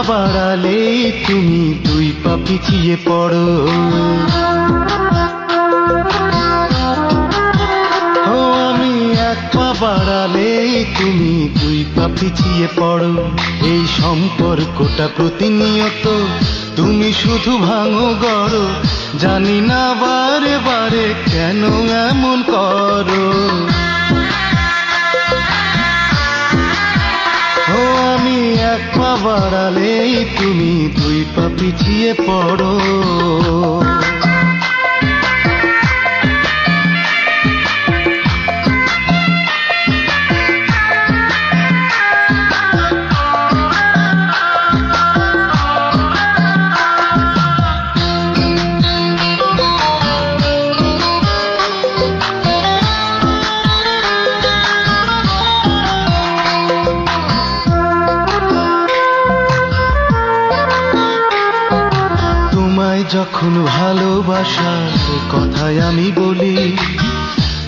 বাড়ালেই তুমি দুই পা পিছিয়ে পড়ো। ও আমি এক পা বাড়ালেই তুমি দুই পা পিছিয়ে পড়ো। এই সম্পর্কটা প্রতিনিয়ত তুমি শুধু ভাঙো গড়ো, জানি না বারে বারে কেন এমন করো। ও আমি এক পা বাড়ালেই তুমি দুই পা পিছিয়ে পড়ো। যখন ভালোবাসার কথাই আমি বলি,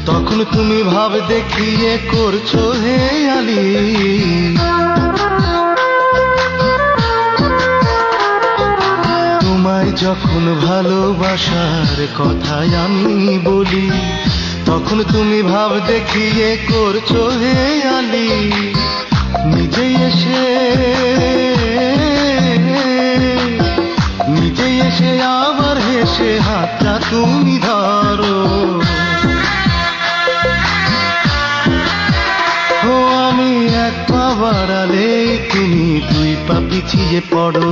তখন তুমি ভাব দেখিয়ে করছো হেয়ালি। তোমায় যখন ভালোবাসার কথাই আমি বলি, তখন তুমি ভাব দেখিয়ে করছো হেয়ালি। নিজেই এসে আবার হেসে হাতটা তুমি ধরো। ও আমি এক পা বাড়ালে তুমি দুই পা পিছিয়ে পড়ো।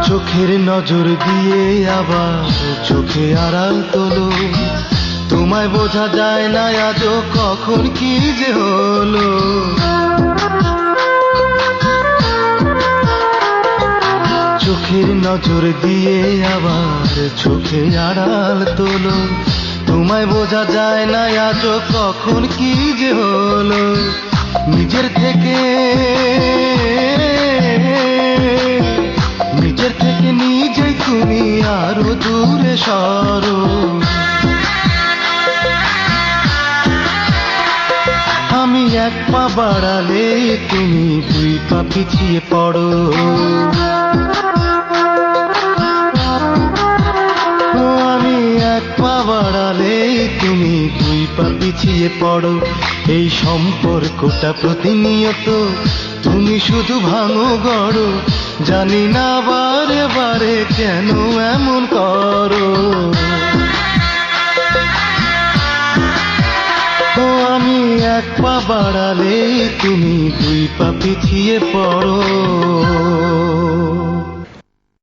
চোখের নজর দিয়ে আবার চোখে আড়াল তোলো, তোমায় বোঝা যায় না আজও কখন কি যে হলো। চোখের নজর দিয়ে আবার চোখে আড়াল তোলো, তোমায় বোঝা যায় না আজও কখন কি যে হলো। নিজের থেকে নিজেই তুমি আরো দূরে সরো। আমি এক পা বাড়ালে তুমি দুই পা পিছিয়ে পড়ো। ও আমি এক পা বাড়ালে তুমি দুই পা পিছিয়ে পড়ো। এই সম্পর্কটা প্রতিনিয়ত তুমি শুধু ভাঙো গড়ো, জানি না বারে বারে কেন এমন করো। ও আমি এক পা বাড়ালে তুমি দুই পা পিছিয়ে পড়ো।